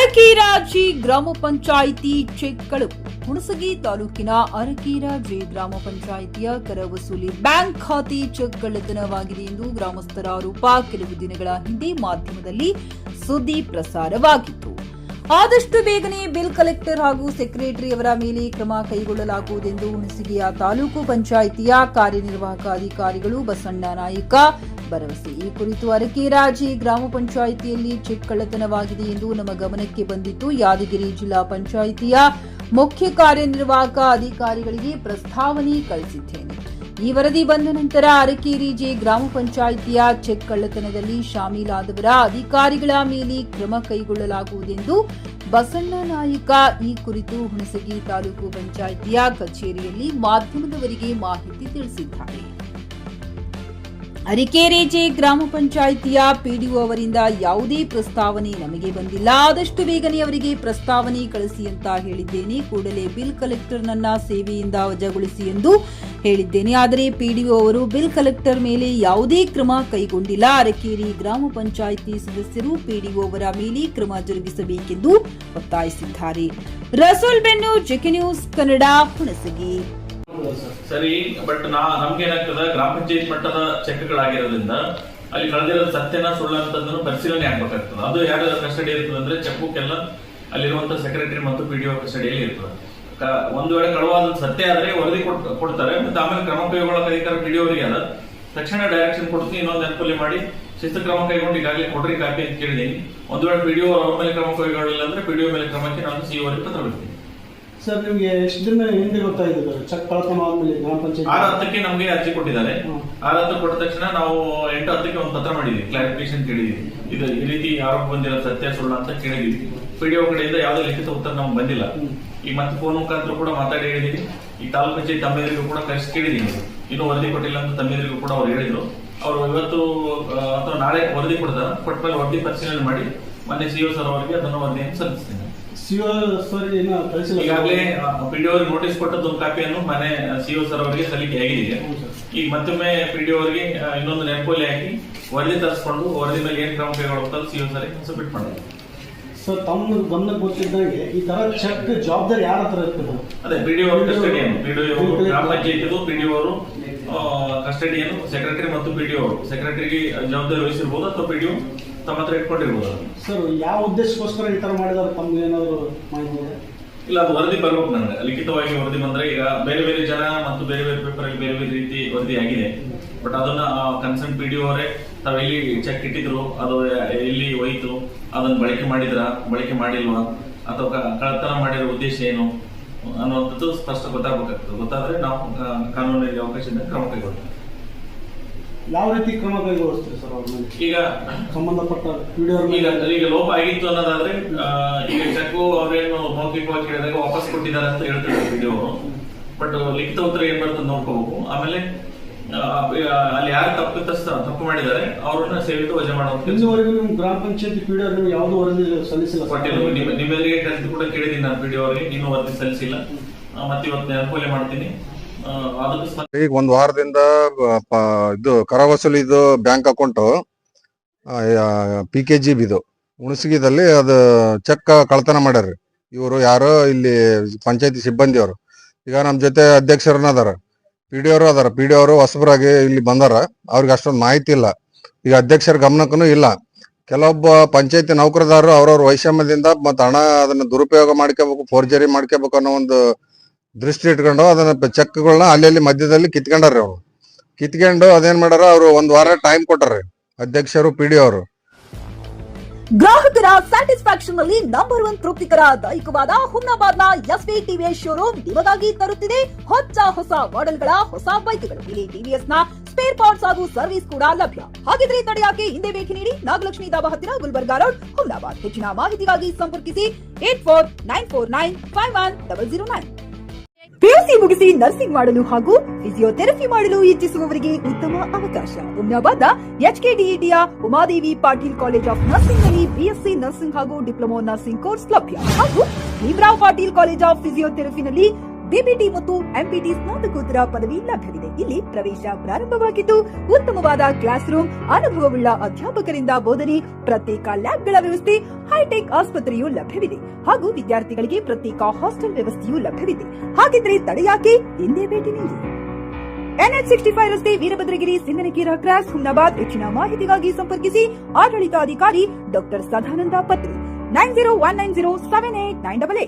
ಅರಕೀರಾಜಿ ಗ್ರಾಮ ಪಂಚಾಯಿತಿ ಚೆಕ್ ಕಳವು. ಹುಣಸಗಿ ತಾಲೂಕಿನ ಅರಕೀರಾಜಿ ಗ್ರಾಮ ಪಂಚಾಯಿತಿಯ ಕರ ವಸೂಲಿ ಬ್ಯಾಂಕ್ ಖಾತೆ ಚೆಕ್ ಕಳ್ಳತನವಾಗಿದೆ ಎಂದು ಗ್ರಾಮಸ್ಥರ ಆರೋಪ. ಕೆಲವು ದಿನಗಳ ಹಿಂದೆ ಮಾಧ್ಯಮದಲ್ಲಿ ಸುದ್ದಿ ಪ್ರಸಾರವಾಗಿತ್ತು. ಆದಷ್ಟು ಬೇಗನೆ ಬಿಲ್ ಕಲೆಕ್ಟರ್ ಹಾಗೂ ಸೆಕ್ರೆಟರಿ ಅವರ ಮೇಲೆ ಕ್ರಮ ಕೈಗೊಳ್ಳಲಾಗುವುದೆಂದು ಹುಣಸಗಿಯ ತಾಲೂಕು ಪಂಚಾಯಿತಿಯ ಕಾರ್ಯನಿರ್ವಾಹಕ ಅಧಿಕಾರಿಗಳು ಬಸಣ್ಣ ನಾಯ್ಕ ಭರವಸೆ. ಈ ಕುರಿತು ಅರಕೀರಾಜಿ ಗ್ರಾಮ ಪಂಚಾಯಿತಿಯಲ್ಲಿ ಚೆಕ್ ಕಳ್ಳತನವಾಗಿದೆ ಎಂದು ನಮ್ಮ ಗಮನಕ್ಕೆ ಬಂದಿದ್ದು, ಯಾದಗಿರಿ ಜಿಲ್ಲಾ ಪಂಚಾಯಿತಿಯ ಮುಖ್ಯ ಕಾರ್ಯನಿರ್ವಾಹಕ ಅಧಿಕಾರಿಗಳಿಗೆ ಪ್ರಸ್ತಾವನೆ ಕಳಿಸಿದ್ದೇನೆ. ಈ ವರದಿ ಬಂದ ನಂತರ ಅರಕೀರಾಜಿ ಗ್ರಾಮ ಪಂಚಾಯಿತಿಯ ಚೆಕ್ ಕಳ್ಳತನದಲ್ಲಿ ಶಾಮೀಲಾದವರ ಅಧಿಕಾರಿಗಳ ಮೇಲೆ ಕ್ರಮ ಕೈಗೊಳ್ಳಲಾಗುವುದೆಂದು ಬಸಣ್ಣ ನಾಯ್ಕ ಈ ಕುರಿತು ಹುಣಸಗಿ ತಾಲೂಕು ಪಂಚಾಯಿತಿಯ ಕಚೇರಿಯಲ್ಲಿ ಮಾಧ್ಯಮದವರಿಗೆ ಮಾಹಿತಿ ತಿಳಿಸಿದ್ದಾರೆ. ಅರಕೀರಾಜಿ ಗ್ರಾಮ ಪಂಚಾಯಿತಿಯ ಪಿಡಿಒ ಅವರಿಂದ ಯಾವುದೇ ಪ್ರಸ್ತಾವನೆ ನಮಗೆ ಬಂದಿಲ್ಲ. ಆದಷ್ಟು ಬೇಗನೆ ಅವರಿಗೆ ಪ್ರಸ್ತಾವನೆ ಕಳಿಸಿ ಅಂತ ಹೇಳಿದ್ದೇನೆ. ಕೂಡಲೇ ಬಿಲ್ ಕಲೆಕ್ಟರ್ ನನ್ನ ಸೇವೆಯಿಂದ ವಜಾಗೊಳಿಸಿ ಎಂದು ಹೇಳಿದ್ದೇನೆ. ಆದರೆ ಪಿಡಿಒ ಅವರು ಬಿಲ್ ಕಲೆಕ್ಟರ್ ಮೇಲೆ ಯಾವುದೇ ಕ್ರಮ ಕೈಗೊಂಡಿಲ್ಲ. ಅರಕೀರಾಜಿ ಗ್ರಾಮ ಪಂಚಾಯಿತಿ ಸದಸ್ಯರು ಪಿಡಿಒ ಅವರ ಮೇಲೆ ಕ್ರಮ ಜರುಗಿಸಬೇಕೆಂದು ಒತ್ತಾಯಿಸಿದ್ದಾರೆ. ರಸೂಲ್ ಬೆನ್ನು ಜೆಕೆ ನ್ಯೂಸ್ ಕನ್ನಡ, ಹುಣಸಗಿ. ಸರಿ, ಬಟ್ ನಮ್ಗೆ ಏನಾಗ್ತದ, ಗ್ರಾಮ ಪಂಚಾಯತ್ ಮಟ್ಟದ ಚೆಕ್ಗಳಾಗಿರೋದ್ರಿಂದ ಅಲ್ಲಿ ಕಳೆದಿರೋದು ಸತ್ಯನ ಸುಳ್ಳು ಅಂತದನ್ನು ಪರಿಶೀಲನೆ ಆಗ್ಬೇಕಾಗ್ತದೆ. ಅದು ಯಾರ ಕಸ್ಟಡಿ ಇರ್ತದೆ ಅಂದ್ರೆ ಚೆಕ್ ಬುಕ್ ಎಲ್ಲ ಅಲ್ಲಿರುವಂತ ಸೆಕ್ರೆಟರಿ ಮತ್ತು ಪಿಡಿಒ ಕಸ್ಟಡಿಯಲ್ಲಿ ಇರ್ತದೆ. ಒಂದು ವೇಳೆ ಕಳುವಾದ ಸತ್ಯ ಆದ್ರೆ ವರದಿ ಕೊಡ್ತಾರೆ. ಮತ್ತೆ ಆಮೇಲೆ ಕ್ರಮ ಕೈಗೊಳ್ಳೋ ಅಧಿಕಾರ ಪಿಡಿಒ ಅವರಿಗೆ ಅದ. ತಕ್ಷಣ ಡೈರೆಕ್ಷನ್ ಕೊಡ್ತೀನಿ, ಇನ್ನೊಂದು ಅನುಕೂಲ ಮಾಡಿ ಶಿಸ್ತು ಕ್ರಮ ಕೈಗೊಂಡು ಈಗಾಗಲೇ ಕೊಡ್ರಿ ಕಾಪಿ ಅಂತ ಕೇಳಿದೀನಿ. ಒಂದು ವೇಳೆ ಪಿಡಿಒ ಅವ್ರ ಮೇಲೆ ಕ್ರಮ ಕೈಗೊಳ್ಳಿಲ್ಲ ಅಂದ್ರೆ ಪಿಡಿಒ ಮೇಲೆ ಕ್ರಮಕ್ಕೆ ನಾನು ಸಿಇಒ ಅವರಿಗೆ ಪತ್ರ ಬಿಡ್ತೀನಿ. ಸರ್, ನಿಮ್ಗೆ ಎಷ್ಟು ದಿನ ಹಿಂದೆ ಗೊತ್ತಾಗಿದೆ ಚೆಕ್ ಕಳ್ಳತನ ಆದ್ಮೇಲೆ ಗ್ರಾಮ ಪಂಚಾಯತ್? 6/10 ನಮ್ಗೆ ಅರ್ಜಿ ಕೊಟ್ಟಿದ್ದಾರೆ. 6/10 ಕೊಟ್ಟ ತಕ್ಷಣ ನಾವು 8/10 ಒಂದು ಪತ್ರ ಮಾಡಿದ್ವಿ, ಕ್ಲಾರಿಫಿಕೇಶನ್ ಕೇಳಿದ್ವಿ. ಇದು ಈ ರೀತಿ ಆರೋಪ ಬಂದಿರೋ ಸತ್ಯ ಸುಳ್ಳು ಅಂತ ಕೇಳಿದ್ವಿ. ಪಿಡಿಒ ಕಡೆಯಿಂದ ಯಾವುದೇ ಲಿಖಿತ ಉತ್ತರ ನಮ್ಗೆ ಬಂದಿಲ್ಲ. ಈಗ ಮತ್ತೆ ಫೋನ್ ಮುಖಾಂತರ ಕೂಡ ಮಾತಾಡಿ ಹೇಳಿದೀವಿ. ಈ ತಾಲೂಕು ಪಂಚಾಯತ್ ತಮ್ಮೆದರಿಗೂ ಕೂಡ ಕರೆಸಿ ಕೇಳಿದೀನಿ. ಇನ್ನೂ ವರದಿ ಕೊಟ್ಟಿಲ್ಲ ಅಂತ ತಮ್ಮೆದರಿಗೂ ಕೂಡ ಅವ್ರು ಹೇಳಿದ್ರು. ಅವರು ಇವತ್ತು ಅಥವಾ ನಾಳೆ ವರದಿ ಕೊಡ್ತಾರೆ. ಕೊಟ್ಟ ಮೇಲೆ ವರದಿ ಪರಿಶೀಲನೆ ಮಾಡಿ ಮೊನ್ನೆ ಸಿಇಒ ಸರ್ ಅವರಿಗೆ ಅದನ್ನು ವರದಿಯನ್ನು ಸಲ್ಲಿಸ್ತೀನಿ. ಈಗಾಗಲೇ ಪಿಡಿಒ ಅವರಿಗೆ ನೋಟಿಸ್ ಕೊಟ್ಟದ್ದು ಒಂದು ಕಾಪಿಯನ್ನು ಮನೆ ಸಿಇಒ ಸರ್ ಅವರಿಗೆ ಸಲ್ಲಿಕೆ ಆಗಿದೆ. ಈಗ ಮತ್ತೊಮ್ಮೆ ಪಿಡಿಒ ಅವರಿಗೆ ಇನ್ನೊಂದು ನೆನಪೋಲಿ ಹಾಕಿ ವರದಿ ತರಿಸ್ಕೊಂಡು ವರದಿ ಮೇಲೆ ಏನ್ ಕ್ರಮ ಕೈಗೊಳ್ಳುತ್ತಲ್ಲ ಸಿಇಒ ಸರ್ ಸಬ್ಮಿಟ್ ಮಾಡಿದ್ದಾರೆ. ಸರ್, ತಮ್ಮ ಗಮನಕ್ಕೆ ಗೊತ್ತಿದ್ದಂಗೆ ಈ ತರ ಚೆಕ್ ಜವಾಬ್ದಾರಿ ಯಾರ ಹತ್ರ ಇರ್ತದೆ? ಅದೇ ಪಿಡಿಒ ಅವರು ಕಸ್ಟಡಿಯನ್ನು, ಪಿಡಿಒ ಗ್ರಾಮ ಪಂಚಾಯತ್ ಪಿಡಿಒ ಅವರು ಕಸ್ಟಡಿಯನ್ನು ಸೆಕ್ರೆಟರಿ ಮತ್ತು ಪಿಡಿಒ ಅವರು ಸೆಕ್ರೆಟರಿಗೆ ಜವಾಬ್ದಾರಿ ವಹಿಸಿರ್ಬೋದು ಅಥವಾ ಪಿಡಿಒ ತಮ್ಮ ಹತ್ರ ಇಟ್ಕೊಂಡಿರ್ಬೋದು. ಸರ್, ಯಾವ ಉದ್ದೇಶಕ್ಕೋಸ್ಕರ ಈ ತರ ಮಾಡಿದಾರೆ ತಮ್ಗೆ ಏನಾದ್ರು ಮಾಹಿತಿ? ಇಲ್ಲ, ಅದು ವರದಿ ಬರ್ಬೇಕು ನನಗೆ. ಲಿಖಿತವಾಗಿ ವರದಿ ಬಂದ್ರೆ ಈಗ ಬೇರೆ ಬೇರೆ ಜನ ಮತ್ತು ಬೇರೆ ಬೇರೆ ಪೇಪರ್ ಅಲ್ಲಿ ಬೇರೆ ಬೇರೆ ರೀತಿ ವರದಿ ಆಗಿದೆ. ಬಟ್ ಅದನ್ನ ಕನ್ಸರ್ನ್ ಪಿಡಿಒ ಅವರೇ ತಾವ್ ಎಲ್ಲಿ ಚೆಕ್ ಇಟ್ಟಿದ್ರು, ಅದು ಎಲ್ಲಿ ಹೋಯ್ತು, ಅದನ್ನ ಬಳಕೆ ಮಾಡಿದ್ರ ಬಳಕೆ ಮಾಡಿಲ್ವಾ, ಅಥವಾ ಕಳ್ಳತನ ಮಾಡಿರೋ ಉದ್ದೇಶ ಏನು ಅನ್ನುವಂಥದ್ದು ಸ್ಪಷ್ಟ ಗೊತ್ತಾಗಬೇಕಾಗ್ತದೆ. ಗೊತ್ತಾದ್ರೆ ನಾವು ಕಾನೂನಿಗೆ ಅವಕಾಶದಿಂದ ಕ್ರಮ ಕೈಗೊಳ್ತೀವಿ. ಯಾವ ರೀತಿ ಕ್ರಮ ಕೈಗೊಳಿಸ್ತೀರಿ ಸರ್ ಅವ್ರ ಮೇಲೆ? ಈಗ ಸಂಬಂಧಪಟ್ಟ ಈಗ ಲೋಪ ಆಗಿತ್ತು ಅನ್ನೋದಾದ್ರೆ ಈಗ ಚೆಕ್ ಅವ್ರೇನು ಮೌಖಿಕವಾಗಿ ಕೇಳಿದಾಗ ವಾಪಸ್ ಕೊಟ್ಟಿದ್ದಾರೆ ಅಂತ ಹೇಳ್ತಾರೆ ಪಿಡಿಒ. ಬಟ್ ಲಿಖಿತ ಉತ್ತರ ಏನ್ ಬರ್ತದೆ ನೋಡ್ಕೋಬೇಕು. ಆಮೇಲೆ ಅಲ್ಲಿ ಯಾರು ತಪ್ಪು ಮಾಡಿದ್ದಾರೆ ಅವ್ರನ್ನ ಸೇವೆಗೆ ವಜಾ ಮಾಡುವಂತ. ಇನ್ನುವರೆಗೂ ನಿಮ್ ಗ್ರಾಮ ಪಂಚಾಯತ್ ಪಿಡಿಒ ಯಾವ್ದು ವರದಿ ಸಲ್ಲಿಸಿಲ್ಲ? ನಿಮ್ಮೆಲ್ಲರಿಗೆ ಕರೆದು ಕೂಡ ಕೇಳಿದೀನಿ ನಾನು ಪಿಡಿಒ ಅವರಿಗೆ, ನೀನು ವರದಿ ಸಲ್ಲಿಸಿಲ್ಲ. ಮತ್ತೆ ಇವತ್ತು ಅನುಕೂಲ ಮಾಡ್ತೀನಿ. ಈಗ ಒಂದ್ ವಾರದಿಂದ ಇದು ಕರ ವಸೂಲಿದು ಬ್ಯಾಂಕ್ ಅಕೌಂಟ್ PKGB ಇದು ಹುಣಸಗಿದಲ್ಲಿ ಅದು ಚೆಕ್ ಕಳ್ತನ ಮಾಡ್ಯಾರ. ಇವರು ಯಾರೋ ಇಲ್ಲಿ ಪಂಚಾಯತಿ ಸಿಬ್ಬಂದಿ ಅವರು. ಈಗ ನಮ್ ಜೊತೆ ಅಧ್ಯಕ್ಷರನ್ನ ಅದಾರ, ಪಿಡಿಒ ಅವರು ಅದಾರ. ಪಿಡಿಒ ಅವರು ಹೊಸಬರಾಗಿ ಇಲ್ಲಿ ಬಂದಾರ, ಅವ್ರಿಗೆ ಅಷ್ಟೊಂದು ಮಾಹಿತಿ ಇಲ್ಲ. ಈಗ ಅಧ್ಯಕ್ಷರ ಗಮನಕ್ಕೂ ಇಲ್ಲ. ಕೆಲವೊಬ್ಬ ಪಂಚಾಯತಿ ನೌಕರದಾರರು ಅವ್ರವ್ರ ವೈಷಮ್ಯದಿಂದ ಮತ್ತ ಹಣ ಅದನ್ನ ದುರುಪಯೋಗ ಮಾಡ್ಕೋಬೇಕು, ಫೋರ್ಜರಿ ಮಾಡ್ಕೋಬೇಕು ಅನ್ನೋ ಒಂದು ದೃಷ್ಟಿ ಇಟ್ಕೊಂಡು ಅದನ್ನ ಚೆಕ್ಗಳನ್ನ ಅಲ್ಲಿ ಮಧ್ಯದಲ್ಲಿ ಕಿತ್ಕೊಂಡ್ರಿ. ಅವ್ರು ಕಿತ್ಕೊಂಡು ಅದೇನ್ ಮಾಡ್ಯಾರ, ಅವ್ರು ಒಂದ್ ವಾರ ಟೈಮ್ ಕೊಟ್ಟಾರ್ರಿ ಅಧ್ಯಕ್ಷರು ಪಿಡಿಒ ಅವರು. ಗ್ರಾಹಕರ ಸ್ಯಾಟಿಸ್ಫ್ಯಾಕ್ಷನ್ ನಲ್ಲಿ ನಂಬರ್ 1 ತೃಪ್ತಿಕರ ದೈಹಿಕವಾದ ಹುಮ್ನಾಬಾದ್ನ SV TVS ಶೋರೂಮ್ ನಿಮಗಾಗಿ ತರುತ್ತಿದೆ ಹೊಸ ಮಾಡೆಲ್ಗಳ ಹೊಸ ಬೈಕ್ಗಳು. ಇಲ್ಲಿ TVS ನ ಸ್ಪೇರ್ ಪಾರ್ಟ್ಸ್ ಹಾಗೂ ಸರ್ವಿಸ್ ಕೂಡ ಲಭ್ಯ. ಹಾಗಿದ್ರೆ ತಡೆಯಾಕೆ ಹಿಂದೆ ಭೇಟಿ ನೀಡಿ, ನಾಗಲಕ್ಷ್ಮಿ ದಾಬಾ ಹತ್ತಿರ, ಗುಲ್ಬರ್ಗಾ ರೋಡ್, ಹುಮ್ನಾಬಾದ್. ಹೆಚ್ಚಿನ ಮಾಹಿತಿಗಾಗಿ ಸಂಪರ್ಕಿಸಿ 8494951009. PUC ಮುಗಿಸಿ ನರ್ಸಿಂಗ್ ಮಾಡಲು ಹಾಗೂ ಫಿಸಿಯೋಥೆರಪಿ ಮಾಡಲು ಇಚ್ಛಿಸುವವರಿಗೆ ಉತ್ತಮ ಅವಕಾಶ. ಹುಮ್ನಾಬಾದ್ನ HKDETಯ Umadevi Patil college of nursing ನಲ್ಲಿ BSc ನರ್ಸಿಂಗ್ ಹಾಗೂ ಡಿಪ್ಲೊಮಾ ನರ್ಸಿಂಗ್ ಕೋರ್ಸ್ ಲಭ್ಯ. ಹಾಗೂ ಭೀಮರಾವ್ ಪಾಟೀಲ್ ಕಾಲೇಜ್ ಆಫ್ ಫಿಸಿಯೋಥೆರಪಿನಲ್ಲಿ ಬಿಪಿಟಿ ಮತ್ತು ಎಂಪಿಟಿ ಸ್ನಾತಕೋತ್ತರ ಪದವಿ ಲಭ್ಯವಿದೆ. ಇಲ್ಲಿ ಪ್ರವೇಶ ಪ್ರಾರಂಭವಾಗಿದ್ದು ಉತ್ತಮವಾದ ಕ್ಲಾಸ್ ರೂಮ್, ಅನುಭವವುಳ್ಳ ಅಧ್ಯಾಪಕರಿಂದ ಬೋಧನೆ, ಪ್ರತ್ಯೇಕ ಲ್ಯಾಬ್ಗಳ ವ್ಯವಸ್ಥೆ, ಹೈಟೆಕ್ ಆಸ್ಪತ್ರೆಯೂ ಲಭ್ಯವಿದೆ ಹಾಗೂ ವಿದ್ಯಾರ್ಥಿಗಳಿಗೆ ಪ್ರತ್ಯೇಕ ಹಾಸ್ಟೆಲ್ ವ್ಯವಸ್ಥೆಯೂ ಲಭ್ಯವಿದೆ. ಹಾಗಿದ್ರೆ ತಡ ಯಾಕೆ? ಹಿಂದೆ ಭೇಟಿ ನೀಡಿ. NH65 ರಸ್ತೆ, ವೀರಭದ್ರಗಿರಿ, ಸಿಂಗನಕೀರ ಕ್ರಾಸ್, ಹುಮ್ನಾಬಾದ್. ಹೆಚ್ಚಿನ ಮಾಹಿತಿಗಾಗಿ ಸಂಪರ್ಕಿಸಿ ಆಡಳಿತಾಧಿಕಾರಿ ಡಾಕ್ಟರ್ ಸದಾನಂದ ಪತ್ರಿ 9019078988.